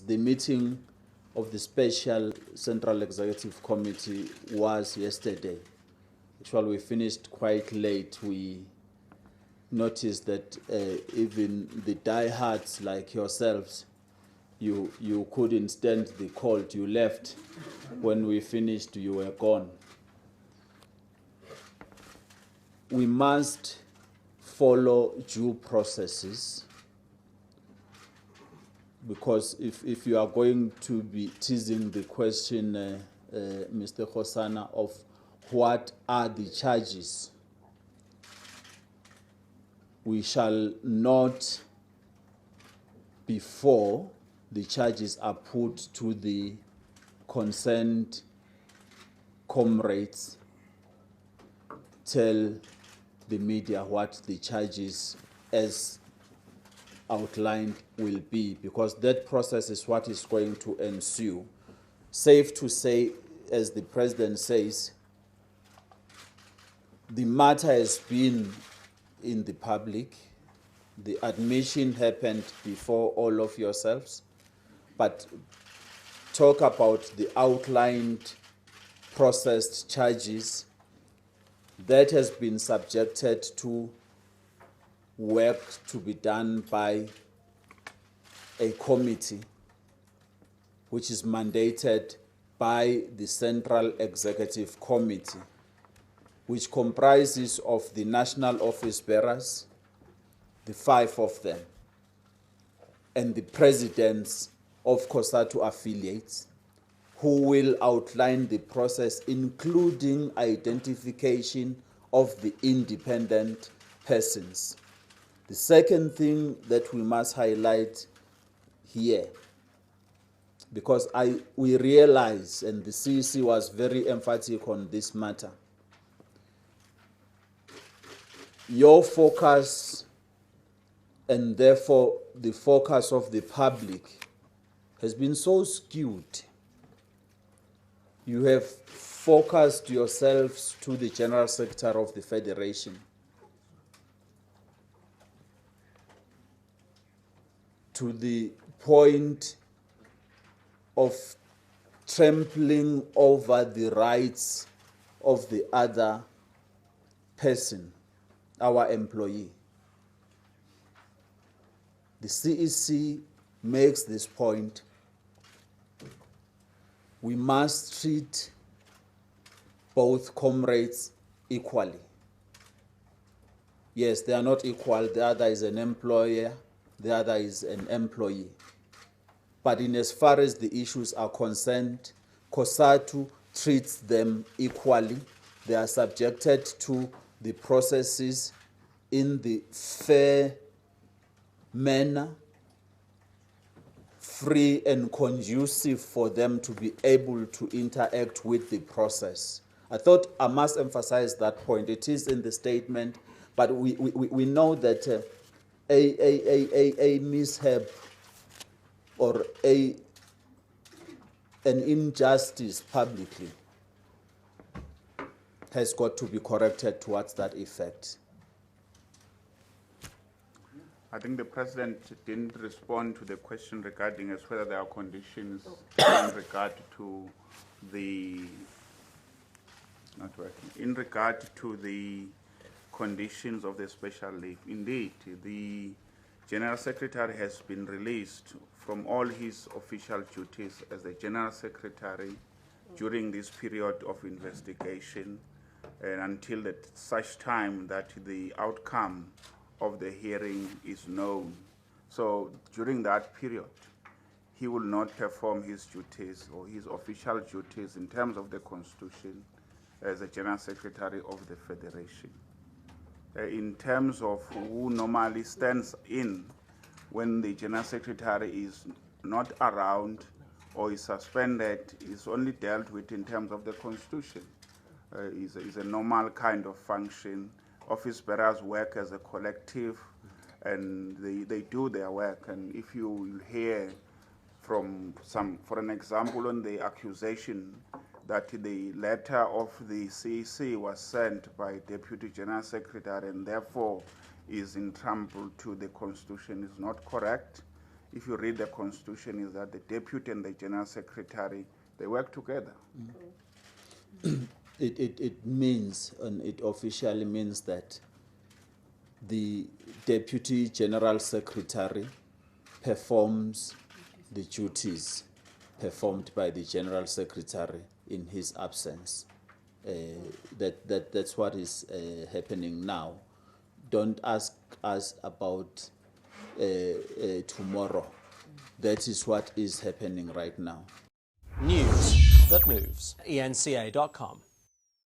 the meeting of the Special Central Executive Committee was yesterday. Actually, we finished quite late. We noticed that even the diehards like yourselves, you couldn't stand the cold. You left. When we finished, you were gone. We must follow due processes, because if you are going to be teasing the question, Mr. Khosana, of what are the charges, we shall not, before the charges are put to the concerned comrades, tell the media what the charges as outlined will be, because that process is what is going to ensue. Safe to say, as the President says, the matter has been in the public. The admission happened before all of yourselves, but talk about the outlined processed charges that has been subjected to work to be done by a committee which is mandated by the Central Executive Committee, which comprises of the national office bearers, the 5 of them, and the presidents of Cosatu affiliates, who will outline the process, including identification of the independent persons. The second thing that we must highlight here, because we realize, and the CEC was very emphatic on this matter, your focus, and therefore the focus of the public, has been so skewed. You have focused yourselves to the General Secretary of the Federation, to the point of trampling over the rights of the other person, our employee. The CEC makes this point. We must treat both comrades equally. Yes, they are not equal. The other is an employer, the other is an employee. But in as far as the issues are concerned, Cosatu treats them equally. They are subjected to the processes in the fair manner, free and conducive for them to be able to interact with the process. I thought I must emphasize that point. It is in the statement, but we know that a mishap or an injustice publicly has got to be corrected towards that effect. I think the President didn't respond to the question regarding as whether there are conditions in regard to the conditions of the special leave. Indeed, the General Secretary has been released from all his official duties as the General Secretary during this period of investigation, and until such time that the outcome of the hearing is known. So during that period, he will not perform his duties or his official duties in terms of the Constitution as a General Secretary of the Federation. In terms of who normally stands in when the General Secretary is not around or is suspended, is only dealt with in terms of the Constitution. Is a normal kind of function. Office bearers work as a collective, and they do their work. And if you hear from for an example, on the accusation that the letter of the CEC was sent by Deputy General Secretary and therefore is in trample to the Constitution, is not correct. if you read the Constitution, is that the deputy and the general secretary, they work together. It means, and it officially means that the deputy general secretary performs the duties performed by the general secretary in his absence. That's what is happening now. Don't ask us about tomorrow. That is what is happening right now. News that moves. eNCA.com.